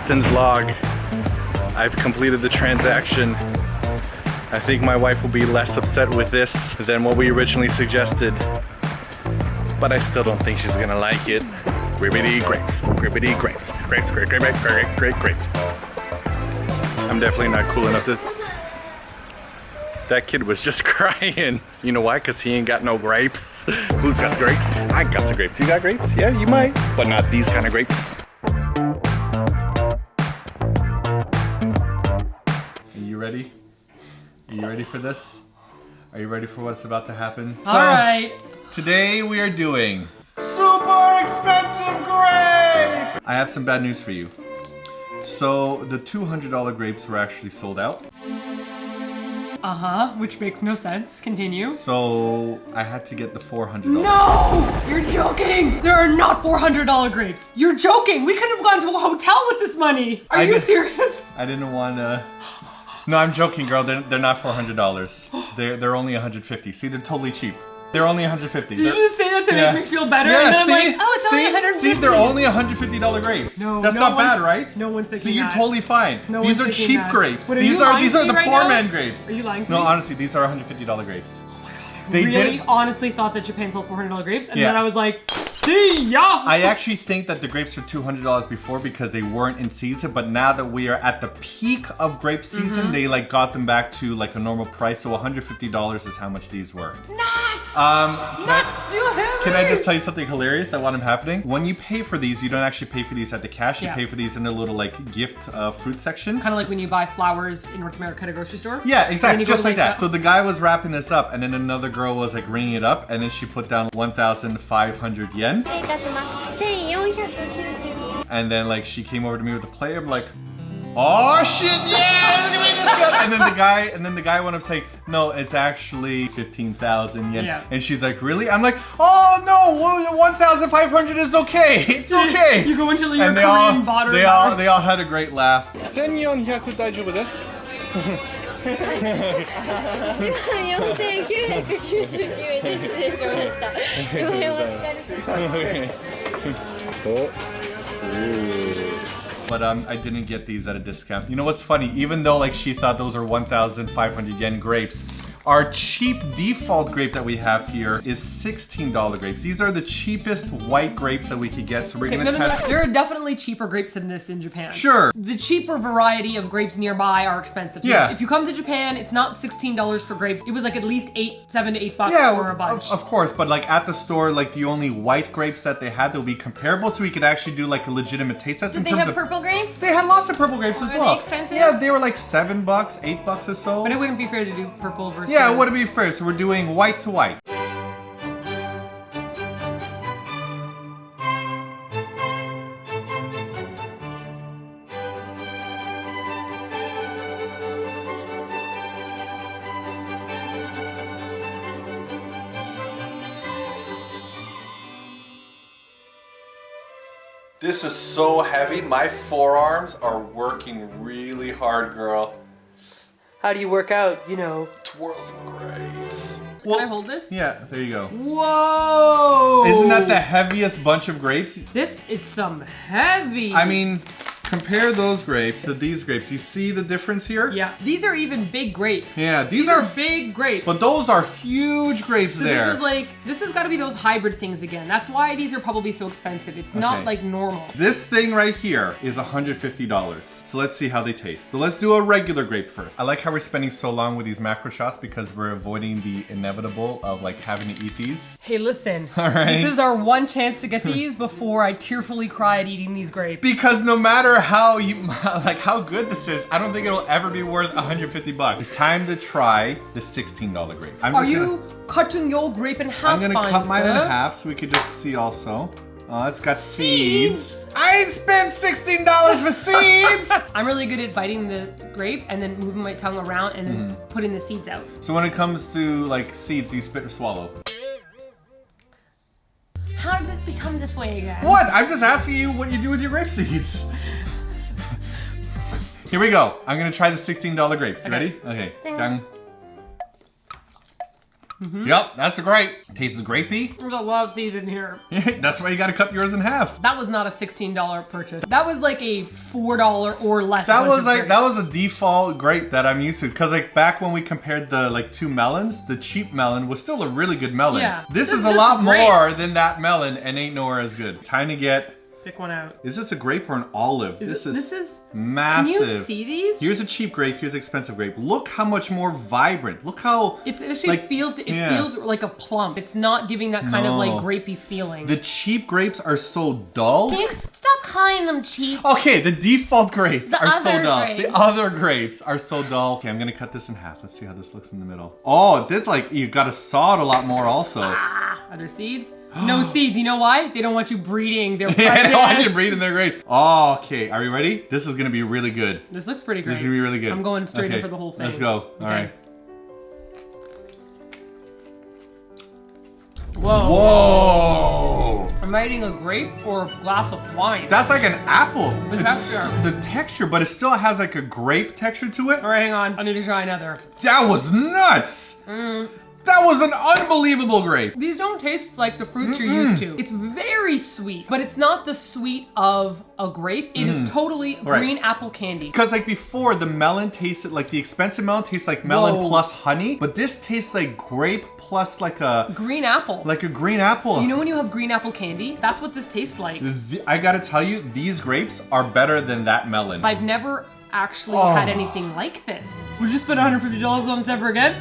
captain's log. I've completed the transaction. I think my wife will be less upset with this than what we originally suggested. But I still don't think she's gonna like it. Grippity grapes, grippity grapes, grapes, grape, grape, grape, grape, grapes. I'm definitely not cool enough to... That kid was just crying. You know why? Because he ain't got no grapes. Who's got grapes? I got some grapes. You got grapes? Yeah, you might. But not these kind of grapes. Are you ready? Are you ready for this? Are you ready for what's about to happen? All right. Today we are doing super expensive grapes! I have some bad news for you. So the $200 grapes were actually sold out. Which makes no sense. Continue. So I had to get the $400. No! You're joking! There are not $400 grapes. You're joking! We could have gone to a hotel with this money. Are you serious? I didn't want to... No, I'm joking, girl. They're not $400. They're only $150. See, they're totally cheap. They're only $150. Did you just say that to make me feel better? Yeah, and then see? I'm like, oh, it's only $150. See, they're only $150 grapes. No, that's not bad, right? No one's thinking that. See, you're that. totally fine. No these one's are thinking cheap that. grapes. What, these are the poor man grapes. Are you lying to me? No, honestly, these are $150 grapes. Oh my god, I really honestly thought that Japan sold $400 grapes, and then I was like, see ya! I actually think that the grapes were $200 before because they weren't in season, but now that we are at the peak of grape season, they like got them back to like a normal price. So $150 is how much these were. Nuts! Can I just tell you something hilarious that wound up happening? When you pay for these, you don't actually pay for these at the cash. You pay for these in the little like gift fruit section. Kind of like when you buy flowers in North America at a grocery store. Yeah, exactly, just like that. So the guy was wrapping this up, and then another girl was like ringing it up, and then she put down 1,500 yen. And then like she came over to me with a plate. I'm like, oh shit, yeah, look at me, this good. And then the guy went up saying, no, it's actually 15,000 yen. Yeah. And she's like, really? I'm like, oh no, 1,500 is okay. It's okay. You go into your Korean bar. They all had a great laugh. 1,400 大丈夫です。But I didn't get these at a discount. You know what's funny? Even though like she thought those are 1,500 yen grapes, our cheap default grape that we have here is $16 grapes. These are the cheapest white grapes that we could get. So we're gonna test. There are definitely cheaper grapes than this in Japan. Sure. The cheaper variety of grapes nearby are expensive. Yeah. If you come to Japan, it's not $16 for grapes. It was like at least $7 to $8 for a bunch. Of course, but like at the store, like the only white grapes that they had that would be comparable, so we could actually do like a legitimate taste test. Did they have purple grapes? They had lots of purple grapes as well. Are they expensive? Yeah, they were like $7, $8 or so. But it wouldn't be fair to do purple versus... Yeah, it wouldn't be fair. So we're doing white to white. This is so heavy. My forearms are working really hard, girl. How do you work out, you know? Twirl some grapes. Can I hold this? Yeah, there you go. Whoa! Isn't that the heaviest bunch of grapes? This is some heavy. I mean, compare those grapes to these grapes. You see the difference here? Yeah, these are even big grapes. Yeah, these are big grapes. But those are huge grapes so there. This has got to be those hybrid things again. That's why these are probably so expensive. It's not like normal. This thing right here is $150. So let's see how they taste. So let's do a regular grape first. I like how we're spending so long with these macro shots because we're avoiding the inevitable of like having to eat these. Hey, listen. All right. This is our one chance to get these before I tearfully cry at eating these grapes. Because no matter how how good this is, I don't think it'll ever be worth $150. It's time to try the $16 grape. Are you cutting your grape in half? I'm gonna cut mine in half so we could just see also. Oh, it's got seeds. I ain't spent $16 for seeds. I'm really good at biting the grape and then moving my tongue around and then putting the seeds out. So when it comes to like seeds, do you spit or swallow? How did it become this way again? What? I'm just asking you what you do with your grape seeds. Here we go. I'm gonna try the $16 grapes. You ready? Okay. Ding. Dang. Yep, that's a grape. Tastes grapey. There's a lot of these in here. That's why you gotta cut yours in half. That was not a $16 purchase. That was like a $4 or less. That was grapes. that was a default grape that I'm used to. Cause like back when we compared the like two melons, the cheap melon was still a really good melon. Yeah. This is a just lot grapes. more than that melon and ain't nowhere as good. Time to get. Pick one out. Is this a grape or an olive? This is massive. Can you see these? Here's a cheap grape, here's an expensive grape. Look how much more vibrant. Look how It actually like, feels like a plum. It's not giving that kind of like grapey feeling. The cheap grapes are so dull. Can you stop calling them cheap? Okay, the default grapes The are so other dull. grapes. The other grapes are so dull. Okay, I'm gonna cut this in half. Let's see how this looks in the middle. Oh, this like, you gotta saw it a lot more also. Are there seeds? No seeds. You know why? They don't want you breeding their precious. Yeah, I don't want you breathing their grapes. Oh, okay, are you ready? This is gonna be really good. This looks pretty great. This is gonna be really good. I'm going straight in for the whole thing. Let's go. All right. Whoa. Whoa! Am I eating a grape or a glass of wine? That's like an apple. The texture. The texture, but it still has like a grape texture to it. All right, hang on. I need to try another. That was nuts! That was an unbelievable grape. These don't taste like the fruits you're used to. It's very sweet, but it's not the sweet of a grape. It is totally green apple candy. Because like before, the melon tasted like the expensive melon tastes like melon Whoa. plus honey, but this tastes like grape plus like a Green apple. green apple. You know when you have green apple candy? That's what this tastes like. I gotta tell you, these grapes are better than that melon. I've never actually had anything like this. Would you spend $150 on this ever again?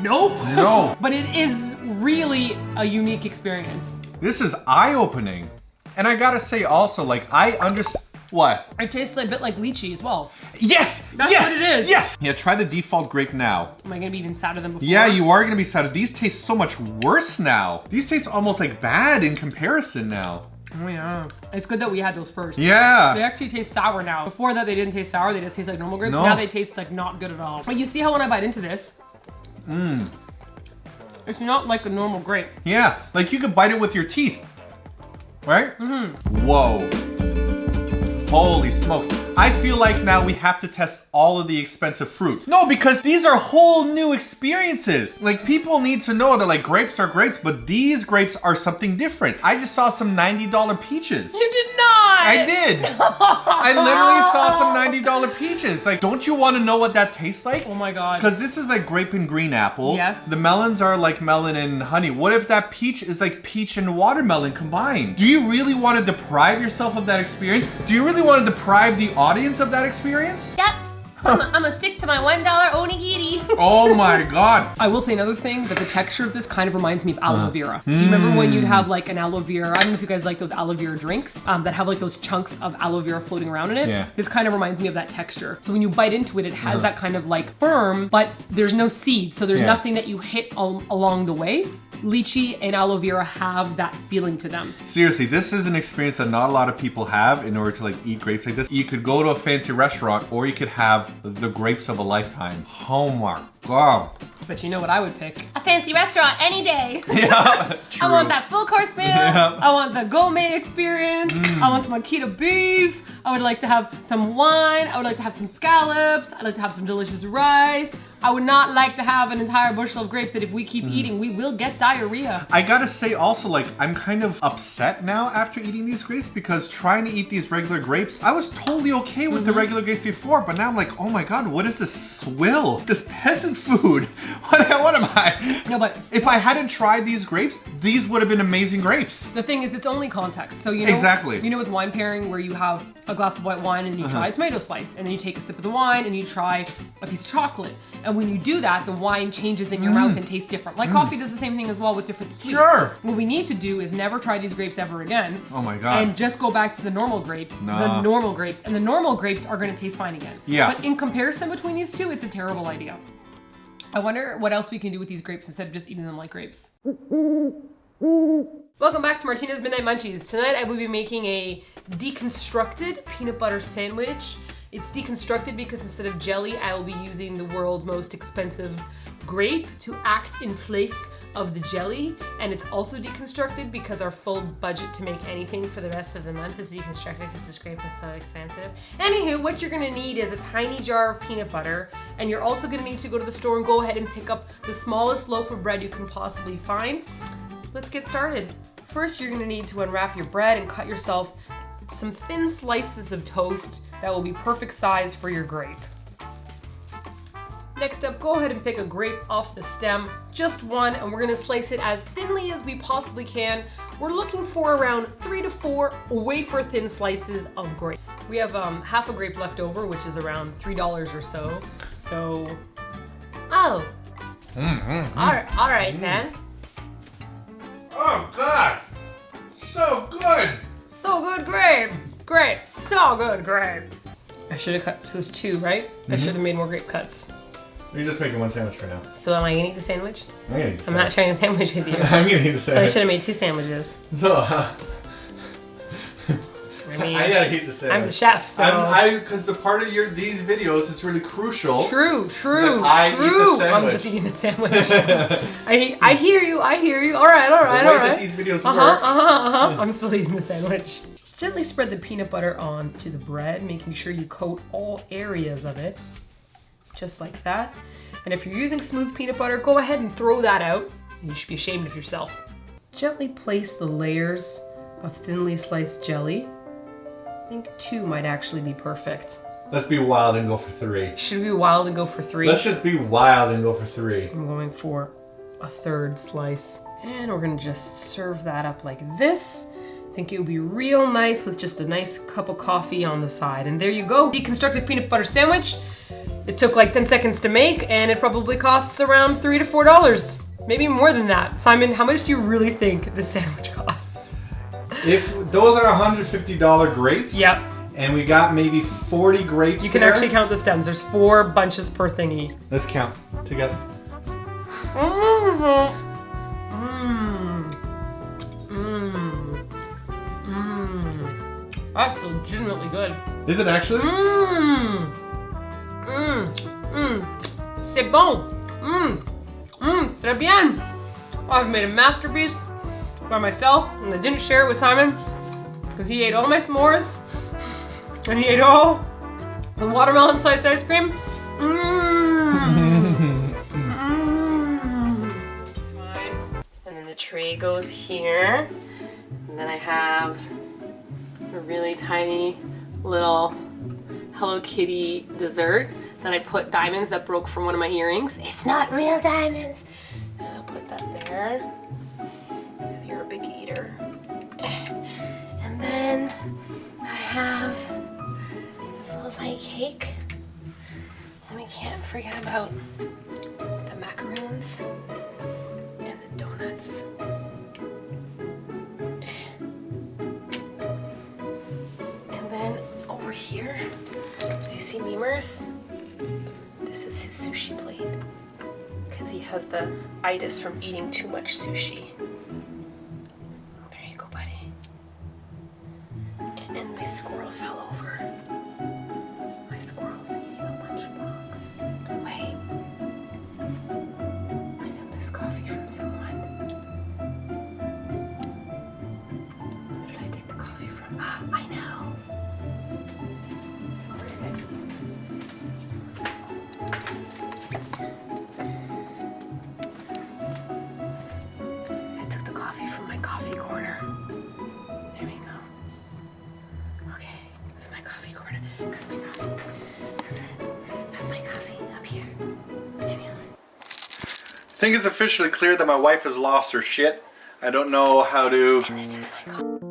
Nope. No. But it is really a unique experience. This is eye-opening. And I gotta say also, like, I understand. What? It tastes a bit like lychee as well. Yes! That's yes! what it is. Yes! Yeah, try the default grape now. Am I gonna be even sadder than before? Yeah, you are gonna be sad. These taste so much worse now. These taste almost like bad in comparison now. Oh yeah. It's good that we had those first. Yeah. They actually taste sour now. Before that they didn't taste sour, they just taste like normal grapes. No. Now they taste like not good at all. But you see how when I bite into this, it's not like a normal grape. Yeah, like you could bite it with your teeth, right? Whoa. Holy smokes. I feel like now we have to test all of the expensive fruit. No, because these are whole new experiences. Like people need to know that like grapes are grapes, but these grapes are something different. I just saw some $90 peaches. You did not! I did. I literally saw some $90 peaches. Like, don't you want to know what that tastes like? Oh my god. Because this is like grape and green apple. Yes. The melons are like melon and honey. What if that peach is like peach and watermelon combined? Do you really want to deprive yourself of that experience? Do you really want to deprive the audience of that experience? Yep. I'm gonna stick to my $1 onigiri. Oh my god. I will say another thing, that the texture of this kind of reminds me of aloe vera. Do you remember when you'd have like an aloe vera, I don't know if you guys like those aloe vera drinks that have like those chunks of aloe vera floating around in it? Yeah. This kind of reminds me of that texture. So when you bite into it, it has that kind of like firm, but there's no seeds, so there's nothing that you hit along the way. Lychee and aloe vera have that feeling to them. Seriously, this is an experience that not a lot of people have in order to like eat grapes like this. You could go to a fancy restaurant or you could have the grapes of a lifetime. Oh my god. But you know what I would pick? A fancy restaurant any day. Yeah, true. I want that full course meal. Yeah. I want the gourmet experience. I want some Akita beef. I would like to have some wine. I would like to have some scallops. I'd like to have some delicious rice. I would not like to have an entire bushel of grapes that if we keep eating, we will get diarrhea. I gotta say also, like, I'm kind of upset now after eating these grapes because trying to eat these regular grapes, I was totally okay with the regular grapes before, but now I'm like, oh my god, what is this swill? This peasant food? What am I? No, but If I hadn't tried these grapes, these would have been amazing grapes. the thing is, it's only context. So you know, Exactly. You know, with wine pairing, where you have a glass of white wine and you try a tomato slice, and then you take a sip of the wine and you try a piece of chocolate. And when you do that, the wine changes in your mouth and tastes different. Like coffee does the same thing as well with different sweets. Sure. What we need to do is never try these grapes ever again. Oh my god. And just go back to the normal grapes. No. The normal grapes. And the normal grapes are going to taste fine again. Yeah. But in comparison between these two, it's a terrible idea. I wonder what else we can do with these grapes instead of just eating them like grapes. Welcome back to Martina's Midnight Munchies. Tonight I will be making a deconstructed peanut butter sandwich. It's deconstructed because instead of jelly, I will be using the world's most expensive grape to act in place of the jelly, and it's also deconstructed because our full budget to make anything for the rest of the month is deconstructed because this grape is so expensive. Anywho, what you're gonna need is a tiny jar of peanut butter, and you're also gonna need to go to the store and go ahead and pick up the smallest loaf of bread you can possibly find. Let's get started. First, you're gonna need to unwrap your bread and cut yourself some thin slices of toast that will be perfect size for your grape. Next up, go ahead and pick a grape off the stem, just one, and we're gonna slice it as thinly as we possibly can. We're looking for around 3 to 4 wafer thin slices of grape. We have half a grape left over, which is around $3 or so. So, Oh. All right then. Oh God, so good. so good grape! Grape, so good grape! I should have cut, so there's 2, right? I should have made more grape cuts. You're just making one sandwich for now. So am I gonna eat the sandwich? I'm gonna eat the I'm not sharing the sandwich with you. I'm gonna eat the So I sandwich. should have made 2 sandwiches. No, I mean, I gotta eat the sandwich. I'm the chef, so. Because the part of these videos, it's really crucial. True. That I eat the I'm sandwich. just eating the sandwich. I hear you. All right. The way that these videos work. I'm still eating the sandwich. Gently spread the peanut butter onto the bread, making sure you coat all areas of it. Just like that. And if you're using smooth peanut butter, go ahead and throw that out. You should be ashamed of yourself. Gently place the layers of thinly sliced jelly. I think 2 might actually be perfect. Let's be wild and go for 3. Should we be wild and go for 3? Let's just be wild and go for 3. I'm going for a 3rd slice. And we're gonna just serve that up like this. I think it would be real nice with just a nice cup of coffee on the side. And there you go, deconstructed peanut butter sandwich. It took like 10 seconds to make, and it probably costs around $3 to $4. Maybe more than that. Simon, how much do you really think this sandwich costs? If those are $150 grapes, Yep. and we got maybe 40 grapes You can there, actually count the stems. There's 4 bunches per thingy. Let's count together. That's legitimately good. Is it actually? C'est bon. Très bien. I've made a masterpiece by myself, and I didn't share it with Simon because he ate all my s'mores and he ate all the watermelon sliced ice cream. And then the tray goes here, and then I have a really tiny little Hello Kitty dessert that I put diamonds that broke from one of my earrings. It's not real diamonds. And I'll put that there, because you're a big eater. And then I have this little tiny cake. And we can't forget about the macaroons and the donuts. And then over here, do you see Memers? This is his sushi plate. Because he has the itis from eating too much sushi. There you go, buddy. And my squirrel fell over. My squirrel's eating a lunchbox. Wait. I took this coffee from someone. Who did I take the coffee from? I know. Where did I? I took the coffee from my coffee corner. There we go. Okay, this is my coffee corner. That's my coffee. That's it. That's my coffee up here. Anyway. I think it's officially clear that my wife has lost her shit. I don't know how to... This is my coffee.